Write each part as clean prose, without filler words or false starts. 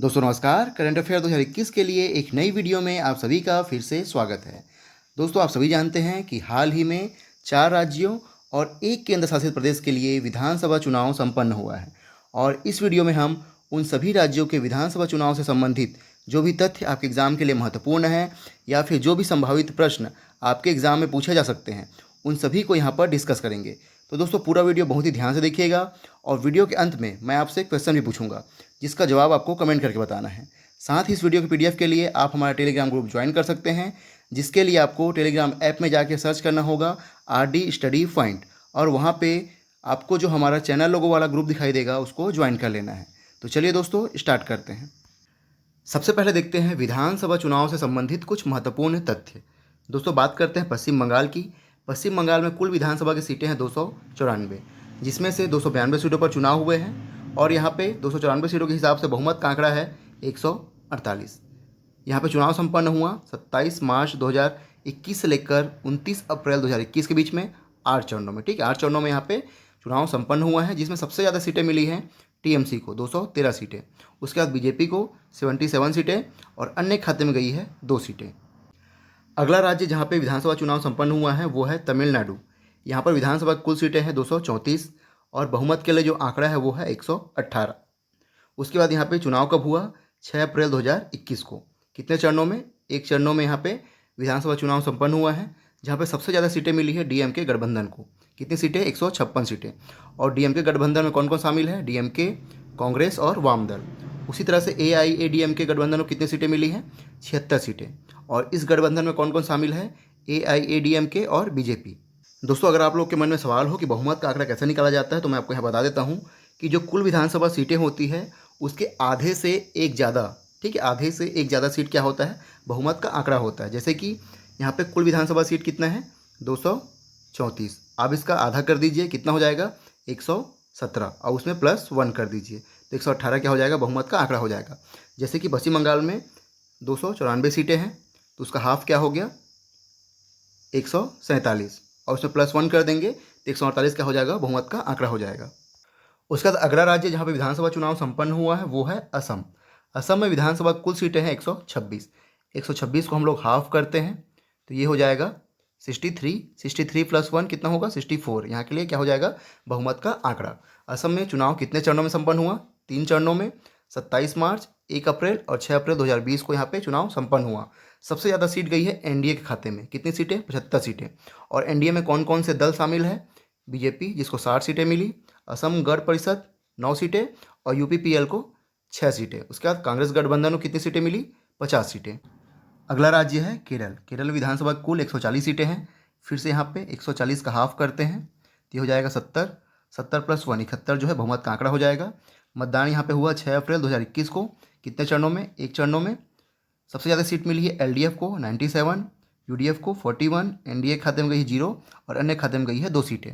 दोस्तों नमस्कार। Current affair 2021 के लिए एक नई वीडियो में आप सभी का फिर से स्वागत है। दोस्तों आप सभी जानते हैं कि हाल ही में 4 राज्यों और एक केंद्र शासित प्रदेश के लिए विधानसभा चुनाव संपन्न हुआ है और इस वीडियो में हम उन सभी राज्यों के विधानसभा चुनाव से संबंधित जो भी तथ्य आपके एग्ज़ाम के लिए महत्वपूर्ण हैं या फिर जो भी संभावित प्रश्न आपके एग्ज़ाम में पूछे जा सकते हैं उन सभी को यहाँ पर डिस्कस करेंगे। तो दोस्तों पूरा वीडियो बहुत ही ध्यान से देखिएगा और वीडियो के अंत में मैं आपसे एक क्वेश्चन भी पूछूंगा जिसका जवाब आपको कमेंट करके बताना है। साथ ही इस वीडियो के पीडीएफ के लिए आप हमारा टेलीग्राम ग्रुप ज्वाइन कर सकते हैं, जिसके लिए आपको टेलीग्राम ऐप में जाके सर्च करना होगा RD स्टडी पॉइंट और वहाँ पे आपको जो हमारा चैनल लोगो वाला ग्रुप दिखाई देगा उसको ज्वाइन कर लेना है। तो चलिए दोस्तों स्टार्ट करते हैं। सबसे पहले देखते हैं विधानसभा चुनाव से संबंधित कुछ महत्वपूर्ण तथ्य। दोस्तों बात करते हैं पश्चिम बंगाल की। पश्चिम बंगाल में कुल विधानसभा की सीटें हैं 294, जिसमें से 292 सीटों पर चुनाव हुए हैं और यहाँ पे 294 सीटों के हिसाब से बहुमत का आंकड़ा है 148। यहाँ पे चुनाव संपन्न हुआ 27 मार्च 2021 से लेकर 29 अप्रैल 2021 के बीच में 8 चरणों में। ठीक है, 8 चरणों में यहाँ पे चुनाव संपन्न हुआ है, जिसमें सबसे ज़्यादा सीटें मिली हैं TMC को 213 सीटें, उसके बाद BJP को 77 सीटें और अन्य खाते में गई है 2 सीटें। अगला राज्य जहाँ पे विधानसभा चुनाव संपन्न हुआ है वो है तमिलनाडु। यहाँ पर विधानसभा की कुल सीटें हैं 234 और बहुमत के लिए जो आंकड़ा है वो है 118। उसके बाद यहाँ पे चुनाव कब हुआ? 6 अप्रैल 2021 को। कितने चरणों में? एक चरणों में यहाँ पे विधानसभा चुनाव संपन्न हुआ है, जहाँ पे सबसे ज़्यादा सीटें मिली है DMK गठबंधन को। कितनी सीटें? 156 सीटें। और DMK गठबंधन में कौन कौन शामिल है? DMK, कांग्रेस और वाम दल। उसी तरह से AIADMK गठबंधन में कितनी सीटें मिली हैं? 76 सीटें। और इस गठबंधन में कौन कौन शामिल है? AIADMK और BJP। दोस्तों अगर आप लोग के मन में सवाल हो कि बहुमत का आंकड़ा कैसे निकाला जाता है, तो मैं आपको यहाँ बता देता हूँ कि जो कुल विधानसभा सीटें होती है उसके आधे से एक ज़्यादा, ठीक है, आधे से एक ज़्यादा सीट क्या होता है? बहुमत का आंकड़ा होता है। जैसे कि यहाँ पे कुल विधानसभा सीट कितना है? 234। आप इसका आधा कर दीजिए, कितना हो जाएगा? 117 और उसमें +1 कर दीजिए तो 118 क्या हो जाएगा? बहुमत का आंकड़ा हो जाएगा। जैसे कि पश्चिम बंगाल में 294 सीटें हैं तो उसका हाफ क्या हो गया? 147 और उसमें +1 कर देंगे तो 148 क्या हो जाएगा? बहुमत का आंकड़ा हो जाएगा। उसके बाद अगला राज्य जहाँ पे विधानसभा चुनाव संपन्न हुआ है वो है असम। असम में विधानसभा कुल सीटें हैं 126। 126 को हम लोग हाफ करते हैं तो ये हो जाएगा 63। 63 +1 कितना होगा? 64। यहाँ के लिए क्या हो जाएगा? बहुमत का आंकड़ा। असम में चुनाव कितने चरणों में संपन्न हुआ? 3 चरणों में। 27 मार्च, 1 अप्रैल और 6 अप्रैल 2020 को यहाँ पे चुनाव संपन्न हुआ। सबसे ज़्यादा सीट गई है NDA के खाते में। कितनी सीटें? 75 सीटें। और NDA में कौन कौन से दल शामिल है? BJP जिसको 60 सीटें मिली, असम गण परिषद 9 सीटें और UPPL को 6 सीटें। उसके बाद कांग्रेस गठबंधन को कितनी सीटें मिली? 50 सीटें। अगला राज्य है केरल। केरल विधानसभा कुल 140 सीटें हैं। फिर से यहाँ पे 140 का हाफ करते हैं तो ये हो जाएगा 70। 70 +1 71 जो है बहुमत का आंकड़ा हो जाएगा। मतदान यहाँ पे हुआ 6 अप्रैल 2021 को। कितने चरणों में? एक चरणों में। सबसे ज़्यादा सीट मिली है LDF को 97, UDF को 41, NDA खाते में गई है 0 और अन्य खाते में गई है 2 सीटें।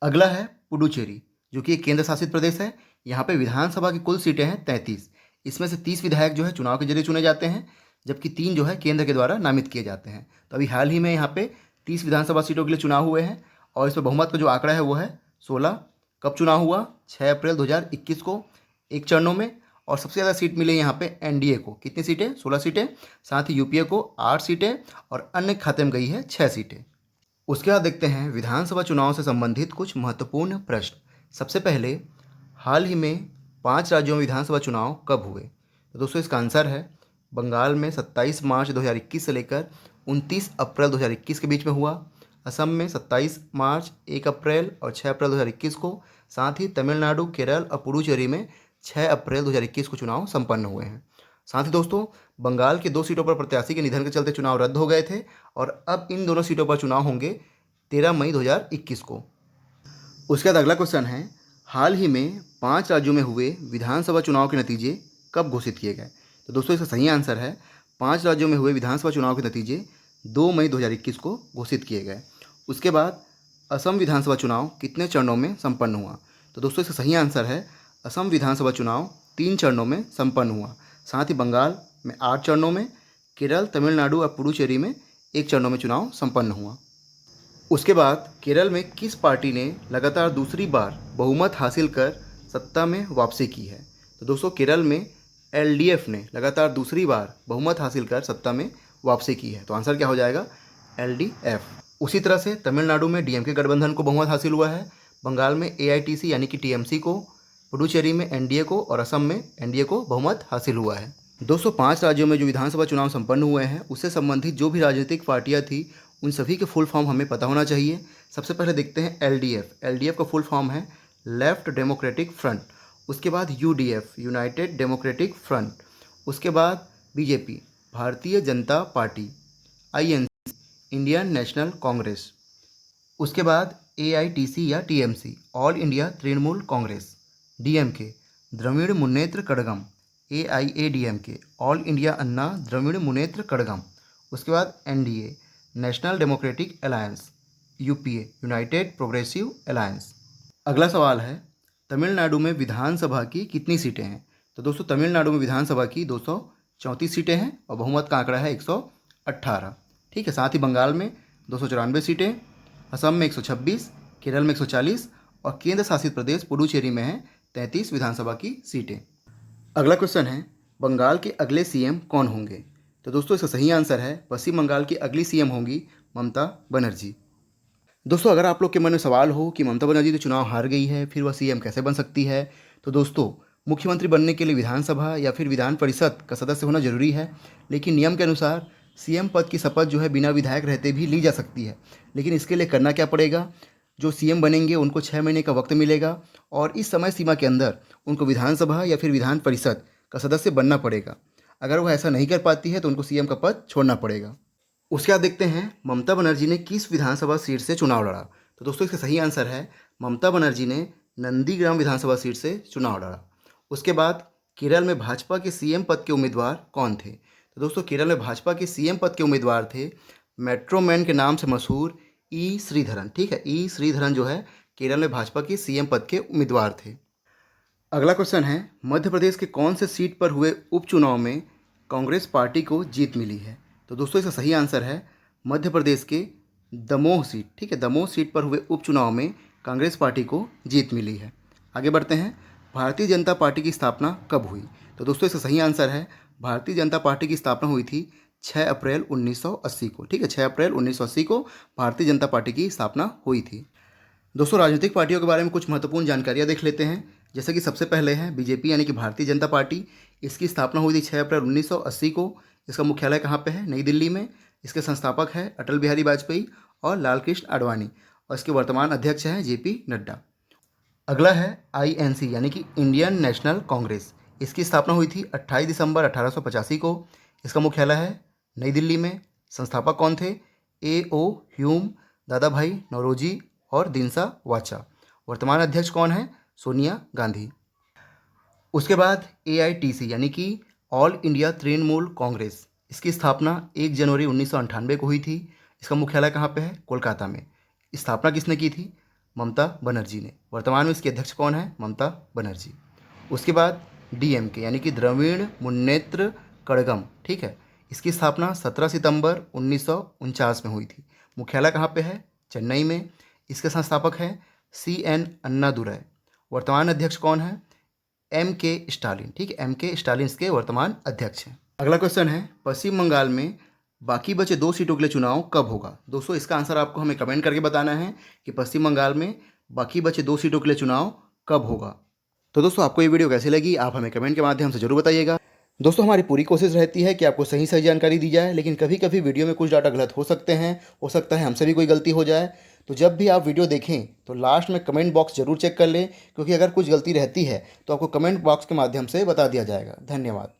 अगला है पुडुचेरी, जो कि एक केंद्र शासित प्रदेश है। यहाँ पे विधानसभा की कुल सीटें हैं 33। इसमें से 30 विधायक जो है चुनाव के जरिए चुने जाते हैं, जबकि 3 जो है केंद्र के द्वारा नामित किए जाते हैं। तो अभी हाल ही में यहाँ पे 30 विधानसभा सीटों के लिए चुनाव हुए हैं और इसमें बहुमत का जो आंकड़ा है वो है 16। कब चुनाव हुआ? 6 अप्रैल 2021 को, एक चरणों में। और सबसे ज़्यादा सीट मिली यहाँ पे NDA को। कितनी सीटें? 16 सीटें। साथ ही UPA को 8 सीटें और अन्य खाते में गई है 6 सीटें। उसके बाद देखते हैं विधानसभा चुनाव से संबंधित कुछ महत्वपूर्ण प्रश्न। सबसे पहले, हाल ही में 5 राज्यों में विधानसभा चुनाव कब हुए? तो दोस्तों इसका आंसर है बंगाल में 27 मार्च 2021 से लेकर 29 अप्रैल 2021 के बीच में हुआ। असम में 27 मार्च, 1 अप्रैल और 6 अप्रैल 2021 को। साथ ही तमिलनाडु, केरल और पुडुचेरी में 6 अप्रैल 2021 को चुनाव संपन्न हुए हैं। साथ ही दोस्तों बंगाल के 2 सीटों पर प्रत्याशी के निधन के चलते चुनाव रद्द हो गए थे और अब इन दोनों सीटों पर चुनाव होंगे 13 मई 2021 को। उसके बाद अगला क्वेश्चन है, हाल ही में 5 राज्यों में हुए विधानसभा चुनाव के नतीजे कब घोषित किए गए? तो दोस्तों इसका सही आंसर है 5 राज्यों में हुए विधानसभा चुनाव के नतीजे 2 मई 2021 को घोषित किए गए। उसके बाद असम विधानसभा चुनाव कितने चरणों में संपन्न हुआ? तो दोस्तों इसका सही आंसर है असम विधानसभा चुनाव 3 चरणों में संपन्न हुआ। साथ ही बंगाल में 8 चरणों में, केरल, तमिलनाडु और पुडुचेरी में 1 चरणों में चुनाव संपन्न हुआ। उसके बाद केरल में किस पार्टी ने लगातार दूसरी बार बहुमत हासिल कर सत्ता में वापसी की है? तो दोस्तों केरल में एलडीएफ ने लगातार दूसरी बार बहुमत हासिल कर सत्ता में वापसी की है। तो आंसर क्या हो जाएगा? एलडीएफ। उसी तरह से तमिलनाडु में डीएमके गठबंधन को बहुमत हासिल हुआ है, बंगाल में एआईटीसी यानी कि टीएमसी को, पुडुचेरी में एनडीए को और असम में एनडीए को बहुमत हासिल हुआ है। 205 राज्यों में जो विधानसभा चुनाव संपन्न हुए हैं उससे संबंधित जो भी राजनीतिक पार्टियां थी उन सभी के फुल फॉर्म हमें पता होना चाहिए। सबसे पहले देखते हैं एलडीएफ। एलडीएफ का फुल फॉर्म है लेफ्ट डेमोक्रेटिक फ्रंट। उसके बाद यूडीएफ यूनाइटेड डेमोक्रेटिक फ्रंट। उसके बाद BJP Bharatiya Janata Party, INC Indian National Congress. उसके बाद एआईटीसी या TMC All India Trinamool Congress. DMK Dravida Munnetra Kazhagam, AIADMK All India Anna Dravida Munnetra Kazhagam. उसके बाद NDA National Democratic Alliance, UPA United Progressive Alliance. अगला सवाल है तमिलनाडु में विधानसभा की कितनी सीटें हैं? तो दोस्तों तमिलनाडु में विधानसभा की 234 सीटें हैं और बहुमत का आंकड़ा है 118। ठीक है। साथ ही बंगाल में 294 सीटें, असम में 126, केरल में 140 और केंद्र शासित प्रदेश पुडुचेरी में है 33 विधानसभा की सीटें। अगला क्वेश्चन है बंगाल के अगले सीएम कौन होंगे? तो दोस्तों इसका सही आंसर है पश्चिम बंगाल की अगली सीएम होंगी ममता बनर्जी। दोस्तों अगर आप लोग के मन में सवाल हो कि ममता बनर्जी तो चुनाव हार गई है, फिर वह सीएम कैसे बन सकती है, तो दोस्तों मुख्यमंत्री बनने के लिए विधानसभा या फिर विधान परिषद का सदस्य होना जरूरी है, लेकिन नियम के अनुसार सीएम पद की शपथ जो है बिना विधायक रहते भी ली जा सकती है। लेकिन इसके लिए करना क्या पड़ेगा? जो सीएम बनेंगे उनको 6 महीने का वक्त मिलेगा और इस समय सीमा के अंदर उनको विधानसभा या फिर विधान परिषद का सदस्य बनना पड़ेगा। अगर वह ऐसा नहीं कर पाती है तो उनको सीएम का पद छोड़ना पड़ेगा। उसके बाद देखते हैं ममता बनर्जी ने किस विधानसभा सीट से चुनाव लड़ा। तो दोस्तों इसका सही आंसर है ममता बनर्जी ने नंदीग्राम विधानसभा सीट से चुनाव लड़ा। उसके बाद केरल में भाजपा के सीएम पद के उम्मीदवार कौन थे? तो दोस्तों केरल में भाजपा के सीएम पद के उम्मीदवार थे मेट्रो मैन के नाम से मशहूर ई श्रीधरन। ठीक है, ई श्रीधरन जो है केरल में भाजपा के सीएम पद के उम्मीदवार थे। अगला क्वेश्चन है मध्य प्रदेश के कौन से सीट पर हुए उपचुनाव में कांग्रेस पार्टी को जीत मिली है? तो दोस्तों इसका सही आंसर है मध्य प्रदेश के दमोह सीट। ठीक है, दमोह सीट पर हुए उपचुनाव में कांग्रेस पार्टी को जीत मिली है। आगे बढ़ते हैं भारतीय जनता पार्टी की स्थापना कब हुई? तो दोस्तों इसका सही आंसर है भारतीय जनता पार्टी की स्थापना हुई थी 6 अप्रैल 1980 को। ठीक है, 6 अप्रैल 1980 को भारतीय जनता पार्टी की स्थापना हुई थी। दोस्तों राजनीतिक पार्टियों के बारे में कुछ महत्वपूर्ण जानकारियां देख लेते हैं। जैसे कि सबसे पहले है बीजेपी यानी कि भारतीय जनता पार्टी। इसकी स्थापना हुई थी 6 अप्रैल 1980 को। इसका मुख्यालय कहाँ पे है? नई दिल्ली में। इसके संस्थापक हैं अटल बिहारी वाजपेयी और लाल कृष्ण आडवाणी और इसके वर्तमान अध्यक्ष हैं जेपी नड्डा। अगला है आईएनसी यानी कि इंडियन नेशनल कांग्रेस। इसकी स्थापना हुई थी 28 दिसंबर 1885 को। इसका मुख्यालय है नई दिल्ली में। संस्थापक कौन थे? ए.ओ. ह्यूम, दादा भाई नौरोजी और दिनसा वाचा। वर्तमान अध्यक्ष कौन है? सोनिया गांधी। उसके बाद एआईटीसी यानी कि ऑल इंडिया तृणमूल कांग्रेस। इसकी स्थापना 1 जनवरी 1998 को हुई थी। इसका मुख्यालय कहाँ पे है? कोलकाता में। स्थापना किसने की थी? ममता बनर्जी ने। वर्तमान में इसके अध्यक्ष कौन है? ममता बनर्जी। उसके बाद डीएमके यानी कि द्रविड़ मुन्नेत्र कड़गम। ठीक है, इसकी स्थापना 17 सितंबर 1949 में हुई थी। मुख्यालय कहाँ पे है? चेन्नई में। इसके संस्थापक हैं CN अन्नादुरै। वर्तमान अध्यक्ष कौन है? M.K. स्टालिन। ठीक है, M.K. स्टालिन इसके वर्तमान अध्यक्ष हैं। अगला क्वेश्चन है पश्चिम बंगाल में बाकी बचे 2 सीटों के लिए चुनाव कब होगा? दोस्तों इसका आंसर आपको हमें कमेंट करके बताना है कि पश्चिम बंगाल में बाकी बचे 2 सीटों के लिए चुनाव कब होगा। तो दोस्तों आपको ये वीडियो कैसी लगी आप हमें कमेंट के माध्यम से जरूर बताइएगा। दोस्तों हमारी पूरी कोशिश रहती है कि आपको सही सही जानकारी दी जाए, लेकिन कभी कभी वीडियो में कुछ डाटा गलत हो सकते हैं, हो सकता है हमसे भी कोई गलती हो जाए। तो जब भी आप वीडियो देखें तो लास्ट में कमेंट बॉक्स जरूर चेक कर लें, क्योंकि अगर कुछ गलती रहती है तो आपको कमेंट बॉक्स के माध्यम से बता दिया जाएगा। धन्यवाद।